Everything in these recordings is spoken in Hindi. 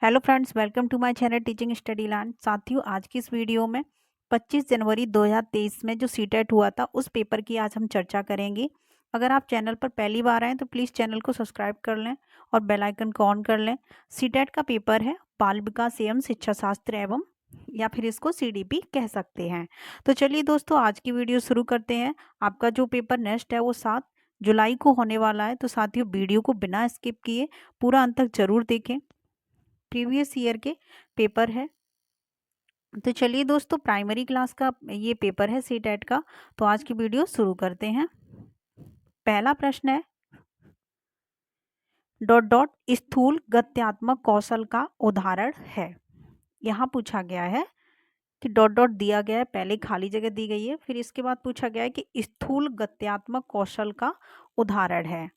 Hello friends, welcome to my channel teaching study land. साथियों, आज की इस वीडियो में 25 जनवरी 2023 में जो सीटेट हुआ था उस पेपर की आज हम चर्चा करेंगे। अगर आप चैनल पर पहली बार आए तो प्लीज़ चैनल को सब्सक्राइब कर लें और बेल आइकन को ऑन कर लें। सीटेट का पेपर है बाल विकास एवं शिक्षा शास्त्र एवं या फिर इसको सीडीपी कह सकते हैं। तो चलिए दोस्तों, आज की वीडियो शुरू करते हैं। आपका जो पेपर नेक्स्ट है वो 7 जुलाई को होने वाला है। तो साथियों, वीडियो को बिना स्किप किए पूरा अंत तक जरूर देखें। प्रीवियस ईयर के पेपर है। तो चलिए दोस्तों, प्राइमरी क्लास का ये पेपर है सीटेट का। तो आज की वीडियो शुरू करते हैं। पहला प्रश्न है डॉट डॉट स्थूल गत्यात्मक कौशल का उदाहरण है। यहाँ पूछा गया है कि डॉट डॉट दिया गया है, पहले खाली जगह दी गई है, फिर इसके बाद पूछा गया है कि स्थूल गत्यात्मक कौशल का उदाहरण है।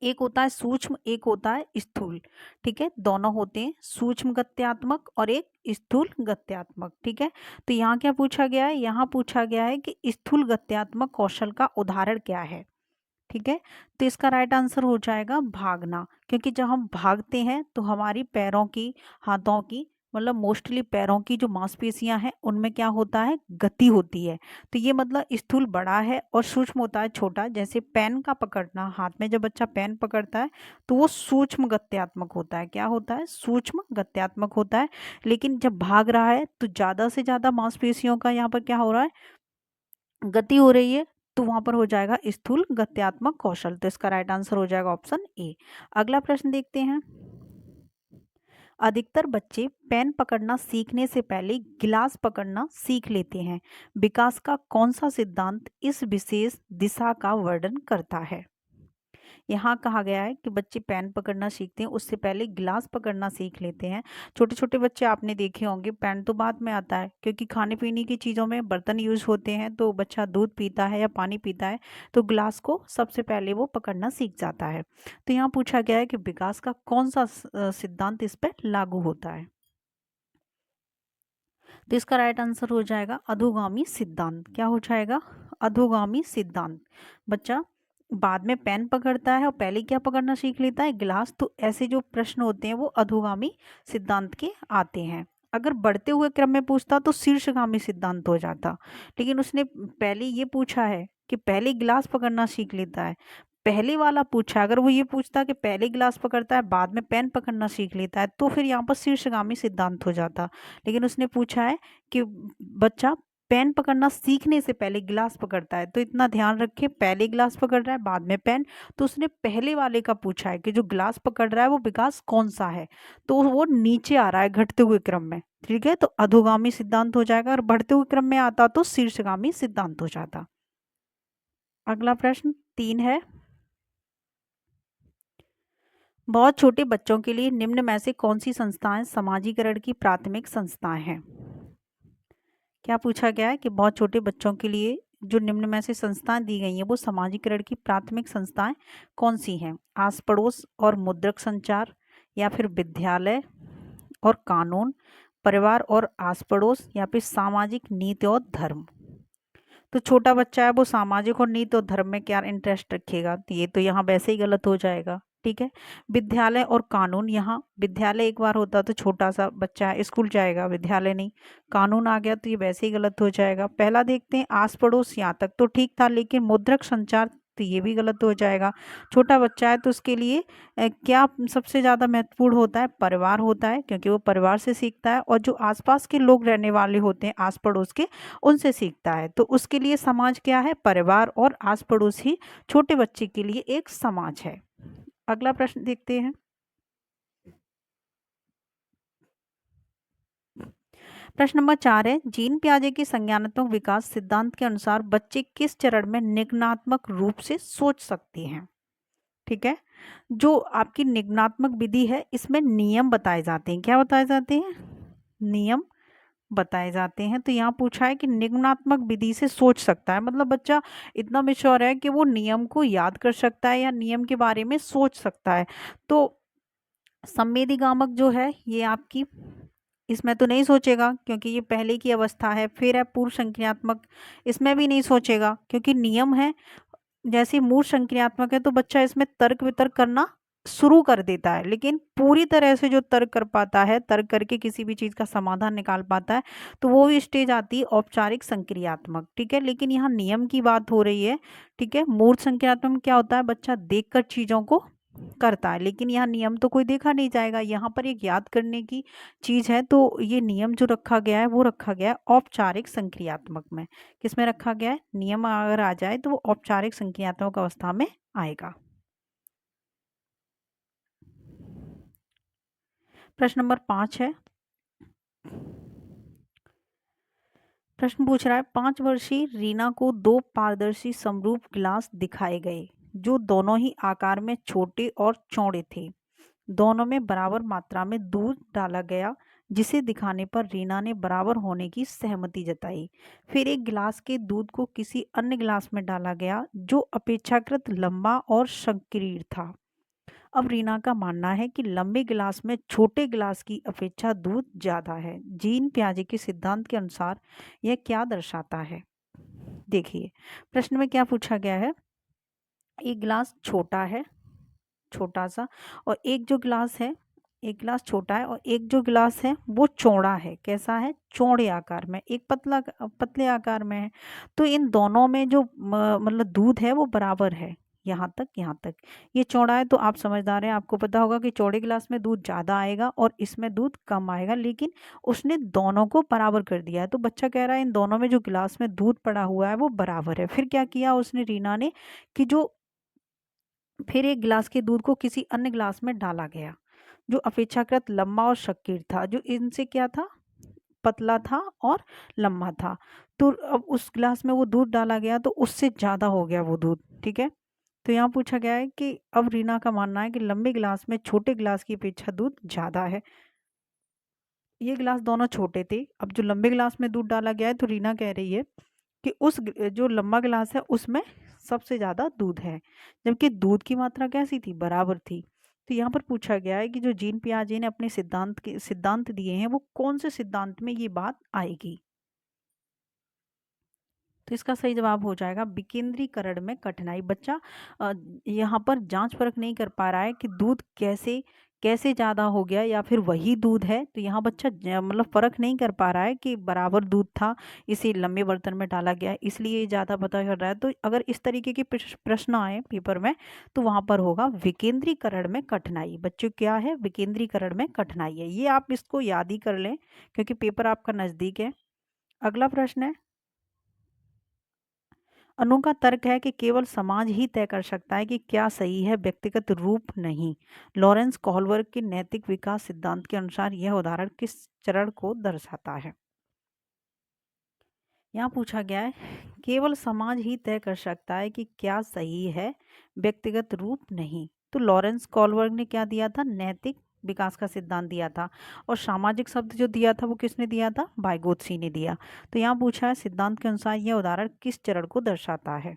एक होता है सूक्ष्म, एक होता है स्थूल। ठीक है, दोनों होते हैं, सूक्ष्म गत्यात्मक और एक स्थूल गत्यात्मक। ठीक है, तो यहाँ क्या पूछा गया है? यहाँ पूछा गया है कि स्थूल गत्यात्मक कौशल का उदाहरण क्या है। ठीक है, तो इसका राइट आंसर हो जाएगा भागना, क्योंकि जब हम भागते हैं तो हमारी पैरों की, हाथों की, मतलब मोस्टली पैरों की जो मांसपेशियां हैं उनमें क्या होता है? गति होती है। तो ये मतलब स्थूल बड़ा है और सूक्ष्म होता है छोटा। जैसे पेन का पकड़ना, हाथ में जब बच्चा पेन पकड़ता है तो वो सूक्ष्म गत्यात्मक होता है। क्या होता है? सूक्ष्म गत्यात्मक होता है। लेकिन जब भाग रहा है तो ज़्यादा से ज़्यादा मांसपेशियों का यहाँ पर क्या हो रहा है? गति हो रही है, तो वहां पर हो जाएगा स्थूल गत्यात्मक कौशल। तो इसका राइट आंसर हो जाएगा ऑप्शन ए। अगला प्रश्न देखते हैं। अधिकतर बच्चे पेन पकड़ना सीखने से पहले गिलास पकड़ना सीख लेते हैं। विकास का कौन सा सिद्धांत इस विशेष दिशा का वर्णन करता है? यहाँ कहा गया है कि बच्चे पेन पकड़ना सीखते हैं उससे पहले गिलास पकड़ना सीख लेते हैं। छोटे छोटे बच्चे आपने देखे होंगे, पेन तो बाद में आता है, क्योंकि खाने पीने की चीज़ों में बर्तन यूज होते हैं। तो बच्चा दूध पीता है या पानी पीता है तो गिलास को सबसे पहले वो पकड़ना सीख जाता है। तो यहाँ पूछा गया है कि विकास का कौन सा सिद्धांत इस पर लागू होता है। तो इसका राइट आंसर हो जाएगा अधोगामी सिद्धांत। क्या हो जाएगा? अधोगामी सिद्धांत। बच्चा बाद में पेन पकड़ता है और पहले क्या पकड़ना सीख लेता है? गिलास। तो ऐसे जो प्रश्न होते हैं वो अधोगामी सिद्धांत के आते हैं। अगर बढ़ते हुए क्रम में पूछता तो शीर्षगामी सिद्धांत हो जाता, लेकिन उसने पहले ये पूछा है कि पहले गिलास पकड़ना सीख लेता है। पहले वाला पूछा, अगर वो ये पूछता कि पहले गिलास पकड़ता है बाद में पेन पकड़ना सीख लेता है तो फिर यहाँ पर शीर्षगामी सिद्धांत हो जाता। लेकिन उसने पूछा है कि बच्चा पेन पकड़ना सीखने से पहले गिलास पकड़ता है। तो इतना ध्यान रखें, पहले गिलास पकड़ रहा है बाद में पेन। तो उसने पहले वाले का पूछा है कि जो गिलास पकड़ रहा है वो विकास कौन सा है, तो वो नीचे आ रहा है घटते हुए क्रम में। ठीक है, तो अधोगामी सिद्धांत हो जाएगा, और बढ़ते हुए क्रम में आता तो शीर्षगामी सिद्धांत हो जाता। अगला प्रश्न 3 है। बहुत छोटे बच्चों के लिए निम्न में से कौन सी संस्थाएं समाजीकरण की प्राथमिक संस्थाएं हैं? क्या पूछा गया है कि बहुत छोटे बच्चों के लिए जो निम्न में से संस्थाएं दी गई हैं वो समाजीकरण की प्राथमिक संस्थाएं कौन सी हैं? आस पड़ोस और मुद्रक संचार, या फिर विद्यालय और कानून, परिवार और आस पड़ोस, या फिर सामाजिक नीति और धर्म। तो छोटा बच्चा है वो सामाजिक और नीति और धर्म में क्या इंटरेस्ट रखेगा? तो ये तो यहाँ वैसे ही गलत हो जाएगा। ठीक है, विद्यालय और कानून, यहाँ विद्यालय एक बार होता तो छोटा सा बच्चा है स्कूल जाएगा, विद्यालय नहीं। कानून आ गया तो ये वैसे ही गलत हो जाएगा। पहला देखते हैं, आस पड़ोस यहाँ तक तो ठीक था, लेकिन मुद्रक संचार तो ये भी गलत हो जाएगा। छोटा बच्चा है तो उसके लिए क्या सबसे ज़्यादा महत्वपूर्ण होता है? परिवार होता है, क्योंकि वो परिवार से सीखता है, और जो आसपास के लोग रहने वाले होते हैं आस पड़ोस के उनसे सीखता है। तो उसके लिए समाज क्या है? परिवार और आस पड़ोस ही छोटे बच्चे के लिए एक समाज है। अगला प्रश्न देखते हैं। प्रश्न नंबर 4 है, जीन पियाजे के संज्ञानात्मक विकास सिद्धांत के अनुसार बच्चे किस चरण में निगमनात्मक रूप से सोच सकते हैं? ठीक है, जो आपकी निगमनात्मक विधि है इसमें नियम बताए जाते हैं। क्या बताए जाते हैं? नियम बताए जाते हैं। तो यहाँ पूछा है कि निगमनात्मक विधि से सोच सकता है, मतलब बच्चा इतना मेच्योर है कि वो नियम को याद कर सकता है या नियम के बारे में सोच सकता है। तो संवेदीगामक जो है ये आपकी इसमें तो नहीं सोचेगा, क्योंकि ये पहले की अवस्था है। फिर है पूर्व संक्रियात्मक, इसमें भी नहीं सोचेगा क्योंकि नियम है। जैसे मूर्त संक्रियात्मक है तो बच्चा इसमें तर्क वितर्क करना शुरू कर देता है, लेकिन पूरी तरह से जो तर्क कर पाता है, तर्क करके किसी भी चीज का समाधान निकाल पाता है, तो वो भी स्टेज आती है औपचारिक संक्रियात्मक। ठीक है, लेकिन यहाँ नियम की बात हो रही है। ठीक है, मूर्त संक्रियात्मक में क्या होता है, बच्चा देखकर चीजों को करता है, लेकिन यहाँ नियम तो कोई देखा नहीं जाएगा। यहाँ पर एक याद करने की चीज है, तो ये नियम जो रखा गया है वो रखा गया है औपचारिक संक्रियात्मक में। किसमें रखा गया है, नियम अगर आ जाए तो वो औपचारिक संक्रियात्मक अवस्था में आएगा। प्रश्न नंबर 5 है। प्रश्न पूछ रहा है, 5 वर्षीय रीना को 2 पारदर्शी समरूप गिलास दिखाए गए जो दोनों ही आकार में छोटे और चौड़े थे। दोनों में बराबर मात्रा में दूध डाला गया, जिसे दिखाने पर रीना ने बराबर होने की सहमति जताई। फिर एक गिलास के दूध को किसी अन्य गिलास में डाला गया जो अपेक्षाकृत लंबा और संकीर्ण था। अब रीना का मानना है कि लंबे गिलास में छोटे गिलास की अपेक्षा दूध ज्यादा है। जीन पियाजे के सिद्धांत के अनुसार यह क्या दर्शाता है। देखिए, प्रश्न में क्या पूछा गया है, एक गिलास छोटा है, छोटा सा, और एक जो गिलास है, एक गिलास छोटा है और एक जो गिलास है वो चौड़ा है। कैसा है, चौड़े आकार में, एक पतला पतले आकार में है। तो इन दोनों में जो मतलब दूध है वो बराबर है, यहाँ तक यहाँ तक। ये चौड़ा है तो आप समझदार हैं, आपको पता होगा कि चौड़े गिलास में दूध ज़्यादा आएगा और इसमें दूध कम आएगा, लेकिन उसने दोनों को बराबर कर दिया है। तो बच्चा कह रहा है इन दोनों में जो गिलास में दूध पड़ा हुआ है वो बराबर है। फिर क्या किया उसने, रीना ने, कि जो फिर एक गिलास के दूध को किसी अन्य गिलास में डाला गया जो अपेक्षाकृत लंबा और शक्कीर था, जो इनसे क्या था, पतला था और लंबा था। तो अब उस गिलास में वो दूध डाला गया तो उससे ज्यादा हो गया वो दूध। ठीक है, तो यहाँ पूछा गया है कि अब रीना का मानना है कि लंबे गिलास में छोटे गिलास की अपेक्षा दूध ज्यादा है। ये गिलास दोनों छोटे थे, अब जो लंबे गिलास में दूध डाला गया है तो रीना कह रही है कि जो लंबा गिलास है उसमें सबसे ज्यादा दूध है, जबकि दूध की मात्रा कैसी थी, बराबर थी। तो यहाँ पर पूछा गया है कि जो जीन पियाजे ने अपने सिद्धांत दिए हैं वो कौन से सिद्धांत में ये बात आएगी। तो इसका सही जवाब हो जाएगा विकेंद्रीकरण में कठिनाई। बच्चा यहाँ पर जांच परख नहीं कर पा रहा है कि दूध कैसे कैसे ज़्यादा हो गया या फिर वही दूध है। तो यहाँ बच्चा मतलब परख नहीं कर पा रहा है कि बराबर दूध था, इसे लंबे बर्तन में डाला गया इसलिए ये ज़्यादा पता कर रहा है। तो अगर इस तरीके के प्रश्न आए पेपर में तो वहाँ पर होगा विकेंद्रीकरण में कठिनाई। बच्चों क्या है, विकेंद्रीकरण में कठिनाई है, ये आप इसको याद ही कर लें क्योंकि पेपर आपका नज़दीक है। अगला प्रश्न है, अनु का तर्क है कि केवल समाज ही तय कर सकता है कि क्या सही है, व्यक्तिगत रूप नहीं। लॉरेंस कोहलबर्ग के नैतिक विकास सिद्धांत के अनुसार यह उदाहरण किस चरण को दर्शाता है। यहाँ पूछा गया है केवल समाज ही तय कर सकता है कि क्या सही है, व्यक्तिगत रूप नहीं। तो लॉरेंस कोहलबर्ग ने क्या दिया था, नैतिक विकास का सिद्धांत दिया था, और सामाजिक शब्द जो दिया था वो किसने दिया था, वाइगोत्स्की ने दिया। तो यहाँ पूछा है सिद्धांत के अनुसार यह उदाहरण किस चरण को दर्शाता है।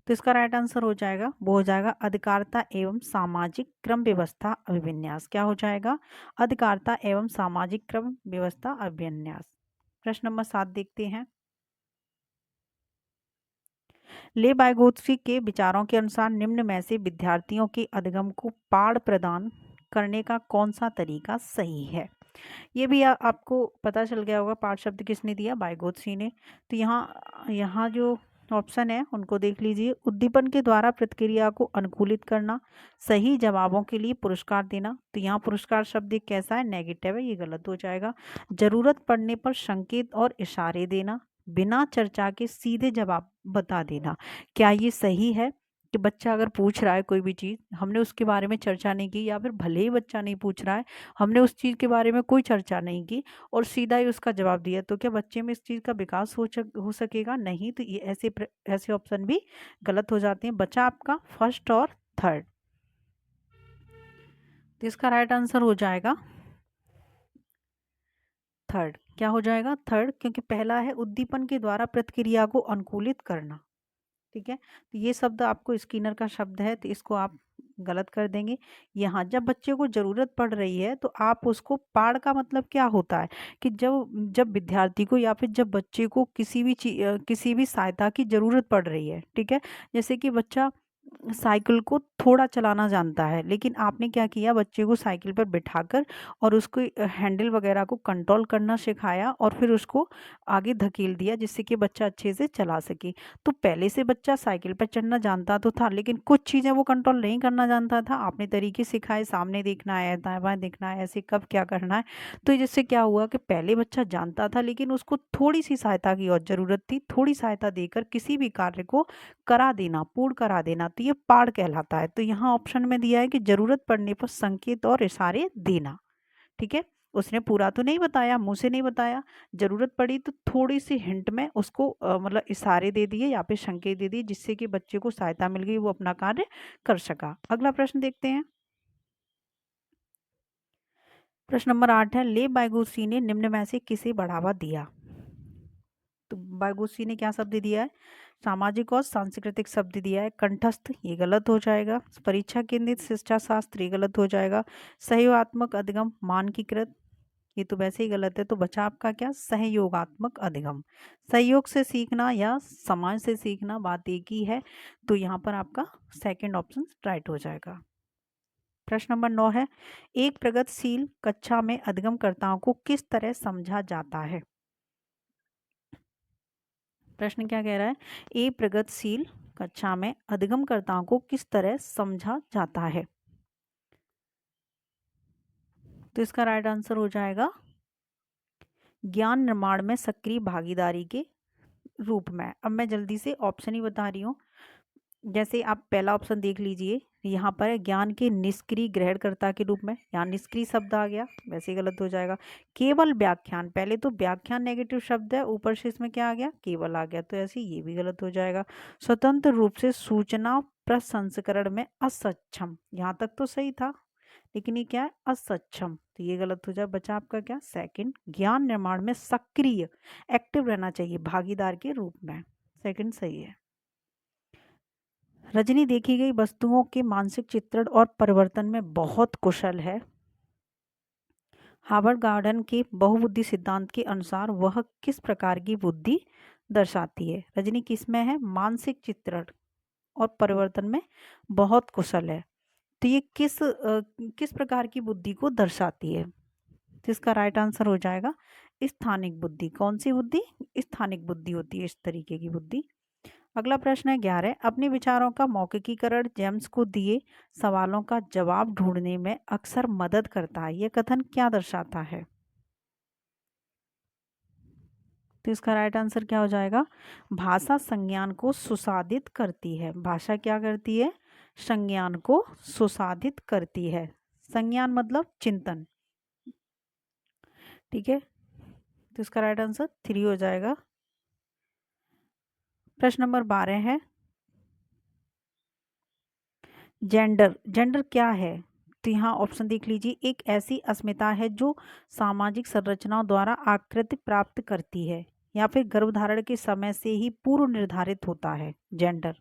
तो इसका राइट आंसर हो जाएगा, वो हो जाएगा अधिकारिता एवं सामाजिक क्रम व्यवस्था अभिविन्यास। क्या हो जाएगा, अधिकारिता एवं सामाजिक क्रम व्यवस्था अभिविन्यास। प्रश्न नंबर 7 देखते हैं। ले वाइगोत्स्की के विचारों के अनुसार निम्न में से विद्यार्थियों के अधिगम को पाठ प्रदान करने का कौन सा तरीका सही है। ये भी आपको पता चल गया होगा, पाठ शब्द किसने दिया, वाइगोत्स्की ने। तो यहाँ यहाँ जो ऑप्शन है उनको देख लीजिए। उद्दीपन के द्वारा प्रतिक्रिया को अनुकूलित करना, सही जवाबों के लिए पुरस्कार देना। तो यहाँ पुरस्कार शब्द एक कैसा है, नेगेटिव है, ये गलत हो जाएगा। जरूरत पड़ने पर संकेत और इशारे देना, बिना चर्चा के सीधे जवाब बता देना। क्या ये सही है कि बच्चा अगर पूछ रहा है कोई भी चीज़, हमने उसके बारे में चर्चा नहीं की, या फिर भले ही बच्चा नहीं पूछ रहा है, हमने उस चीज़ के बारे में कोई चर्चा नहीं की और सीधा ही उसका जवाब दिया, तो क्या बच्चे में इस चीज़ का विकास हो सकेगा, नहीं। तो ये ऐसे ऑप्शन भी गलत हो जाते हैं। बचा आपका फर्स्ट और थर्ड। तो इसका राइट आंसर हो जाएगा थर्ड। क्या हो जाएगा, थर्ड, क्योंकि पहला है उद्दीपन के द्वारा प्रतिक्रिया को अनुकूलित करना। ठीक है, तो ये शब्द आपको स्किनर का शब्द है, तो इसको आप गलत कर देंगे। यहाँ जब बच्चे को जरूरत पड़ रही है तो आप उसको, पाड़ का मतलब क्या होता है कि जब जब विद्यार्थी को या फिर जब बच्चे को किसी भी सहायता की जरूरत पड़ रही है। ठीक है, जैसे कि बच्चा साइकिल को थोड़ा चलाना जानता है, लेकिन आपने क्या किया, बच्चे को साइकिल पर बिठाकर और उसको हैंडल वगैरह को कंट्रोल करना सिखाया और फिर उसको आगे धकेल दिया जिससे कि बच्चा अच्छे से चला सके। तो पहले से बच्चा साइकिल पर चढ़ना जानता तो था, लेकिन कुछ चीज़ें वो कंट्रोल नहीं करना जानता था। आपने तरीके सिखाए, सामने देखना है, दाएं बाएं देखना है, ऐसे कब क्या करना है। तो जिससे क्या हुआ कि पहले बच्चा जानता था, लेकिन उसको थोड़ी सी सहायता की और ज़रूरत थी। थोड़ी सहायता देकर किसी भी कार्य को करा देना, पूर्ण करा देना, तो ये पाठ कहलाता है। तो यहाँ ऑप्शन में दिया है कि जरूरत पड़ने पर संकेत और इशारे देना। ठीक है, उसने पूरा तो नहीं बताया, मुंह से नहीं बताया, जरूरत पड़ी तो थोड़ी सी हिंट में उसको मतलब इशारे दे दिए या फिर संकेत दे दिए, जिससे कि बच्चे को सहायता मिल गई, वो अपना कार्य कर सका। अगला प्रश्न देखते हैं। प्रश्न नंबर 8 है, ले बायगुसी ने निम्न में से किसे बढ़ावा दिया। तो बायगुसी ने क्या शब्द दिया है, सामाजिक और सांस्कृतिक शब्द दिया है। कंठस्थ, ये गलत हो जाएगा। परीक्षा केंद्रित शिक्षा शास्त्र, ये गलत हो जाएगा। सहयोगात्मक अधिगम, मानकीकृत, ये तो वैसे ही गलत है। तो बचा आपका क्या, सहयोगात्मक अधिगम। सहयोग से सीखना या समाज से सीखना बात एक ही है। तो यहाँ पर आपका सेकंड ऑप्शन राइट हो जाएगा। प्रश्न नंबर 9 है, एक प्रगतिशील कक्षा में अधिगमकर्ताओं को किस तरह समझा जाता है। प्रश्न क्या कह रहा है, एक प्रगतिशील कक्षा में अधिगमकर्ताओं को किस तरह समझा जाता है। तो इसका राइट आंसर हो जाएगा ज्ञान निर्माण में सक्रिय भागीदारी के रूप में। अब मैं जल्दी से ऑप्शन ही बता रही हूँ। जैसे आप पहला ऑप्शन देख लीजिए, यहाँ पर है ज्ञान के निष्क्रिय ग्रहणकर्ता के रूप में, यहाँ निष्क्रिय शब्द आ गया, वैसे ही गलत हो जाएगा। केवल व्याख्यान, पहले तो व्याख्यान नेगेटिव शब्द है, ऊपर से इसमें क्या आ गया, केवल आ गया, तो ऐसे ये भी गलत हो जाएगा। स्वतंत्र रूप से सूचना प्रसंस्करण में असक्षम, यहाँ तक तो सही था, लेकिन ये क्या है, असक्षम, तो ये गलत हो जाए। बचा आपका क्या, सेकंड, ज्ञान निर्माण में सक्रिय, एक्टिव रहना चाहिए भागीदार के रूप में, सेकंड सही है। रजनी देखी गई वस्तुओं के मानसिक चित्रण और परिवर्तन में बहुत कुशल है। हार्वर्ड गार्डन के बहुबुद्धि सिद्धांत के अनुसार वह किस प्रकार की बुद्धि दर्शाती है। रजनी किसमें है, मानसिक चित्रण और परिवर्तन में बहुत कुशल है। तो ये किस प्रकार की बुद्धि को दर्शाती है। तो इसका राइट आंसर हो जाएगा स्थानिक बुद्धि। कौन सी बुद्धि, स्थानिक बुद्धि होती है इस तरीके की बुद्धि। अगला प्रश्न है 11, अपने विचारों का मौखिकीकरण जेम्स को दिए सवालों का जवाब ढूंढने में अक्सर मदद करता है। यह कथन क्या दर्शाता है। तो इसका राइट आंसर क्या हो जाएगा, भाषा संज्ञान को सुसाधित करती है। भाषा क्या करती है, संज्ञान को सुसाधित करती है। संज्ञान मतलब चिंतन। ठीक है, तो इसका राइट आंसर 3 हो जाएगा। प्रश्न नंबर 12 है, जेंडर, जेंडर क्या है। तो यहाँ ऑप्शन देख लीजिए, एक ऐसी अस्मिता है जो सामाजिक संरचनाओं द्वारा आकृति प्राप्त करती है या फिर गर्भधारण के समय से ही पूर्व निर्धारित होता है। जेंडर।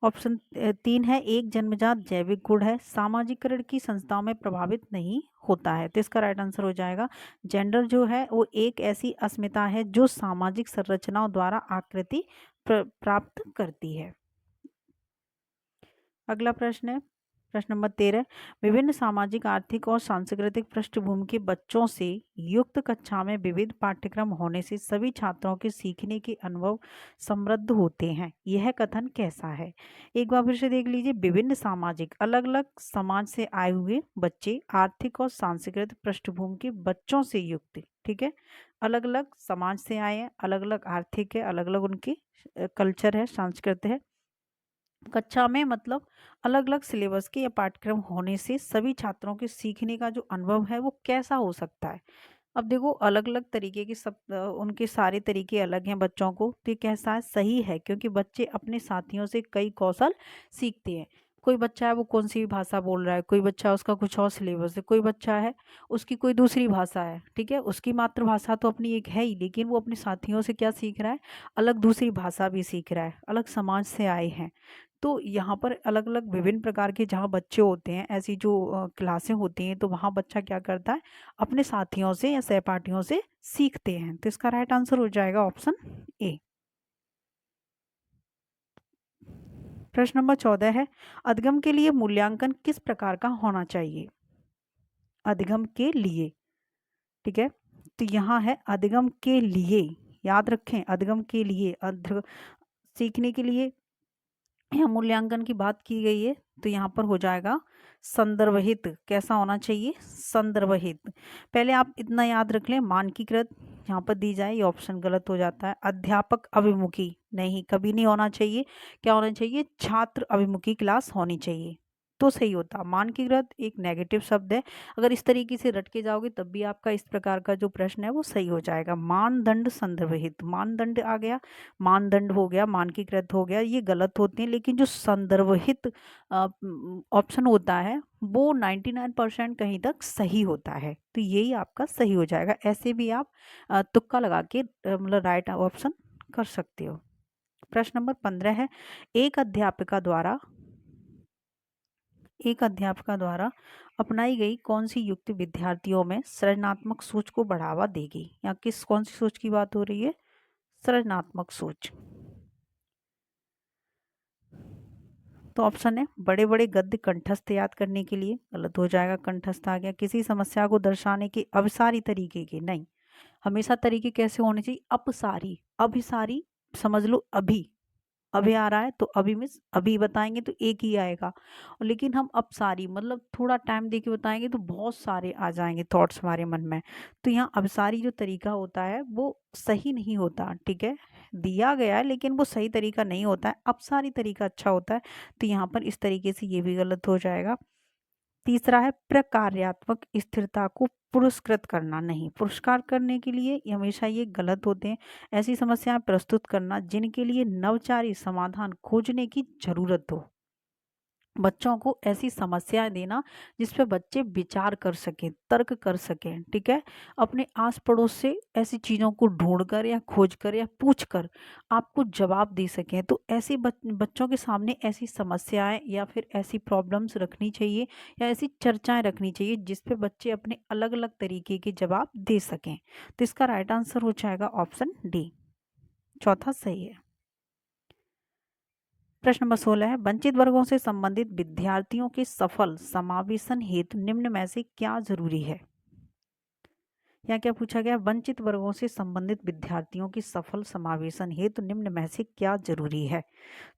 ऑप्शन 3 है, एक जन्मजात जैविक गुण है, सामाजिकरण की संस्थाओं में प्रभावित नहीं होता है। तो इसका राइट आंसर हो जाएगा, जेंडर जो है वो एक ऐसी अस्मिता है जो सामाजिक संरचनाओं द्वारा आकृति प्राप्त करती है। अगला प्रश्न है, प्रश्न नंबर 13, विभिन्न सामाजिक, आर्थिक और सांस्कृतिक पृष्ठभूमि के बच्चों से युक्त कक्षा में विविध पाठ्यक्रम होने से सभी छात्रों के सीखने के अनुभव समृद्ध होते हैं। यह कथन कैसा है। एक बार फिर से देख लीजिए, विभिन्न सामाजिक, अलग अलग समाज से आए हुए बच्चे, आर्थिक और सांस्कृतिक पृष्ठभूमि के बच्चों से युक्त। ठीक है, अलग अलग समाज से आए हैं, अलग अलग आर्थिक है, अलग अलग उनकी कल्चर है, संस्कृति है। कक्षा में मतलब अलग अलग सिलेबस के या पाठ्यक्रम होने से सभी छात्रों के सीखने का जो अनुभव है वो कैसा हो सकता है। अब देखो, अलग अलग तरीके के सब उनके सारे तरीके अलग हैं बच्चों को, तो ये कैसा है, सही है, क्योंकि बच्चे अपने साथियों से कई कौशल सीखते हैं। कोई बच्चा है वो कौन सी भी भाषा बोल रहा है, कोई बच्चा उसका कुछ और सिलेबस है, कोई बच्चा है उसकी कोई दूसरी भाषा है। ठीक है, उसकी मातृभाषा तो अपनी एक है ही, लेकिन वो अपने साथियों से क्या सीख रहा है, अलग दूसरी भाषा भी सीख रहा है, अलग समाज से आए हैं। तो यहाँ पर अलग अलग विभिन्न प्रकार के जहाँ बच्चे होते हैं, ऐसी जो क्लासें होती हैं, तो वहाँ बच्चा क्या करता है, अपने साथियों से या सहपाठियों से सीखते हैं। तो इसका राइट आंसर हो जाएगा ऑप्शन ए। प्रश्न नंबर 14 है, अधिगम के लिए मूल्यांकन किस प्रकार का होना चाहिए? अधिगम के लिए, ठीक है, तो यहाँ है अधिगम के लिए, याद रखें अधिगम के लिए, सीखने के लिए यहाँ मूल्यांकन की बात की गई है, तो यहाँ पर हो जाएगा संदर्भहित। कैसा होना चाहिए? संदर्भहित। पहले आप इतना याद रख लें, मानकीकृत यहाँ पर दी जाए, ये ऑप्शन गलत हो जाता है। अध्यापक अभिमुखी नहीं, कभी नहीं होना चाहिए। क्या होना चाहिए? छात्र अभिमुखी क्लास होनी चाहिए, तो सही होता। मानकीकृत एक नेगेटिव शब्द है, अगर इस तरीके से रट के जाओगे तब भी आपका इस प्रकार का जो प्रश्न है वो सही हो जाएगा। मानदंड संदर्भहित, मानदंड आ गया, मानदंड हो गया, मानकीकृत हो गया, ये गलत होते हैं। लेकिन जो संदर्भहित ऑप्शन होता है वो 99% कहीं तक सही होता है, तो यही आपका सही हो जाएगा। ऐसे भी आप तुक्का लगा के मतलब राइट ऑप्शन कर सकते हो। प्रश्न नंबर 15 है, एक अध्यापिका द्वारा अपनाई गई कौन सी युक्ति विद्यार्थियों में सृजनात्मक सोच को बढ़ावा देगी? या कौन सी सोच की बात हो रही है? सृजनात्मक सोच। तो ऑप्शन है बड़े बड़े गद्य कंठस्थ याद करने के लिए, गलत हो जाएगा, कंठस्थ आ गया। किसी समस्या को दर्शाने के अभिसारी तरीके के, नहीं, हमेशा तरीके कैसे होने चाहिए? अपसारी, अभिसारी समझ लो, अभी अभी आ रहा है तो अभी मीन्स अभी बताएंगे तो एक ही आएगा, और लेकिन हम अपसारी मतलब थोड़ा टाइम दे के बताएंगे तो बहुत सारे आ जाएंगे थॉट्स हमारे मन में। तो यहाँ अपसारी जो तरीका होता है वो सही नहीं होता, ठीक है, दिया गया है लेकिन वो सही तरीका नहीं होता है, अपसारी तरीका अच्छा होता है। तो यहाँ पर इस तरीके से ये भी गलत हो जाएगा। तीसरा है प्रकार्यात्मक स्थिरता को पुरस्कृत करना, नहीं, पुरस्कार करने के लिए हमेशा ये गलत होते हैं। ऐसी समस्याएं प्रस्तुत करना जिनके लिए नवचारी समाधान खोजने की जरूरत हो, बच्चों को ऐसी समस्याएं देना जिस पे बच्चे विचार कर सकें, तर्क कर सकें, ठीक है, अपने आस पड़ोस से ऐसी चीज़ों को ढूंढकर या खोजकर या पूछकर आपको जवाब दे सकें। तो ऐसे बच्चों के सामने ऐसी समस्याएं या फिर ऐसी प्रॉब्लम्स रखनी चाहिए या ऐसी चर्चाएं रखनी चाहिए जिस पे बच्चे अपने अलग अलग तरीके के जवाब दे सकें। तो इसका राइट आंसर हो जाएगा ऑप्शन डी, चौथा सही है। प्रश्न नंबर 16 है, वंचित वर्गों से संबंधित विद्यार्थियों के सफल समावेशन हेतु निम्न में से क्या जरूरी है? यहाँ क्या पूछा गया? वंचित वर्गों से संबंधित विद्यार्थियों की सफल समावेशन हेतु निम्न में से क्या जरूरी है?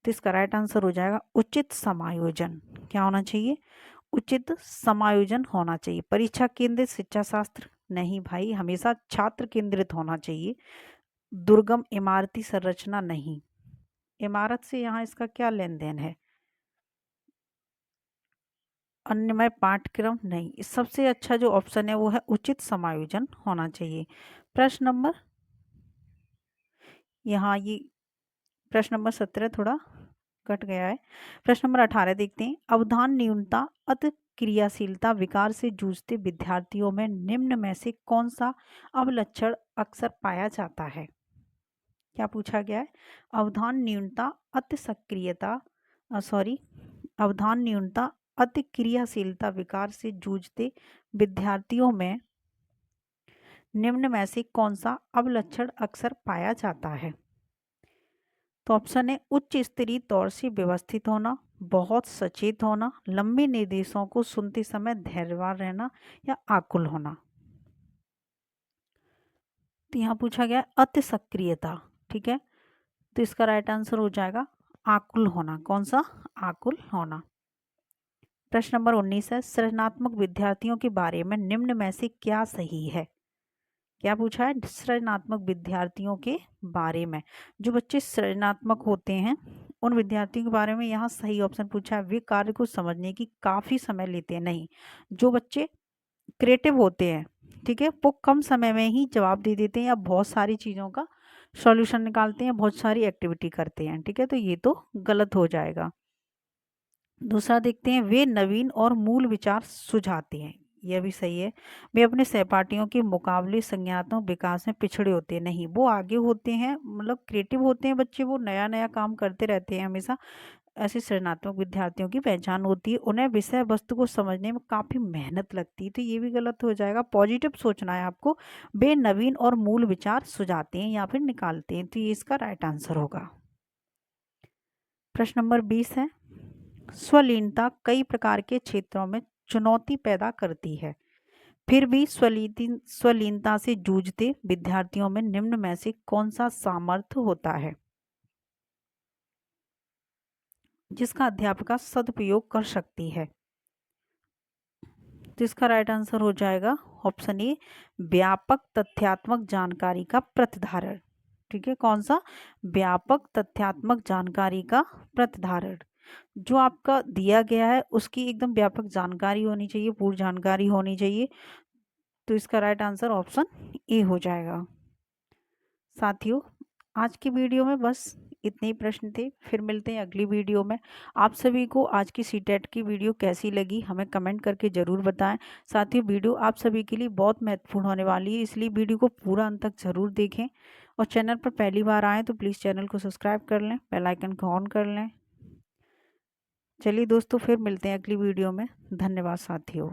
तो इसका राइट आंसर हो जाएगा उचित समायोजन। क्या होना चाहिए? उचित समायोजन होना चाहिए। परीक्षा केंद्रित शिक्षा शास्त्र नहीं भाई, हमेशा छात्र केंद्रित होना चाहिए। दुर्गम इमारती संरचना नहीं, इमारत से यहाँ इसका क्या लेन देन है? अन्यमय पाठ्यक्रम नहीं, सबसे अच्छा जो ऑप्शन है वो है उचित समायोजन होना चाहिए। प्रश्न नंबर, यहाँ ये प्रश्न नंबर 17 थोड़ा कट गया है। प्रश्न नंबर 18 देखते हैं, अवधान न्यूनता अति क्रियाशीलता विकार से जूझते विद्यार्थियों में निम्न में से कौन सा अवलक्षण अक्सर पाया जाता है? क्या पूछा गया है? अवधान न्यूनता अति सक्रियता सॉरी अवधान न्यूनता अति क्रियाशीलता विकार से जूझते विद्यार्थियों में निम्न में से कौन सा अवलक्षण अक्सर पाया जाता है? तो ऑप्शन है उच्च स्तरीय तौर से व्यवस्थित होना, बहुत सचेत होना, लंबे निर्देशों को सुनते समय धैर्यवान रहना या आकुल होना। तो यहाँ पूछा गया अति सक्रियता, ठीक है, तो इसका राइट आंसर हो जाएगा आकुल होना। कौन सा? आकुल होना। प्रश्न नंबर 19 है, सृजनात्मक विद्यार्थियों के बारे में निम्न में से क्या सही है? क्या पूछा है? सृजनात्मक विद्यार्थियों के बारे में, जो बच्चे सृजनात्मक होते हैं उन विद्यार्थियों के बारे में यहाँ सही ऑप्शन पूछा है, वे कार्य को समझने की काफ़ी समय लेते हैं। नहीं, जो बच्चे क्रिएटिव होते हैं, ठीक है, वो कम समय में ही जवाब दे देते हैं या बहुत सारी चीज़ों का सॉल्यूशन निकालते हैं, बहुत सारी एक्टिविटी करते हैं, ठीक है, तो ये तो गलत हो जाएगा। दूसरा देखते हैं, वे नवीन और मूल विचार सुझाते हैं, यह भी सही है। वे अपने सहपाठियों के मुकाबले संज्ञानात्मक विकास में पिछड़े होते हैं, नहीं, वो आगे होते हैं, मतलब क्रिएटिव होते हैं बच्चे, वो नया नया काम करते रहते हैं हमेशा। ऐसे सृजनात्मक विद्यार्थियों की पहचान होती है, उन्हें विषय वस्तु को समझने में काफ़ी मेहनत लगती है, तो ये भी गलत हो जाएगा। पॉजिटिव सोचना है आपको, वे नवीन और मूल विचार सुझाते हैं या फिर निकालते हैं, तो ये इसका राइट आंसर होगा। प्रश्न नंबर 20 है, स्वलीनता कई प्रकार के क्षेत्रों में चुनौती पैदा करती है, फिर भी स्वलीनता से जूझते विद्यार्थियों में निम्न में से कौन सा सामर्थ्य होता है जिसका अध्यापिका सदुपयोग कर सकती है? तो इसका राइट आंसर हो जाएगा ऑप्शन ए, व्यापक तथ्यात्मक जानकारी का प्रतिधारण। ठीक है, कौन सा? व्यापक तथ्यात्मक जानकारी का प्रतिधारण। जो आपका दिया गया है उसकी एकदम व्यापक जानकारी होनी चाहिए, पूरी जानकारी होनी चाहिए। तो इसका राइट आंसर ऑप्शन ए हो जाएगा। साथियों, आज की वीडियो में बस इतने ही प्रश्न थे, फिर मिलते हैं अगली वीडियो में। आप सभी को आज की सीटेट की वीडियो कैसी लगी हमें कमेंट करके ज़रूर बताएं। साथियों, वीडियो आप सभी के लिए बहुत महत्वपूर्ण होने वाली है, इसलिए वीडियो को पूरा अंत तक ज़रूर देखें और चैनल पर पहली बार आएँ तो प्लीज़ चैनल को सब्सक्राइब कर लें, बेल आइकन को ऑन कर लें। चलिए दोस्तों, फिर मिलते हैं अगली वीडियो में। धन्यवाद साथियों।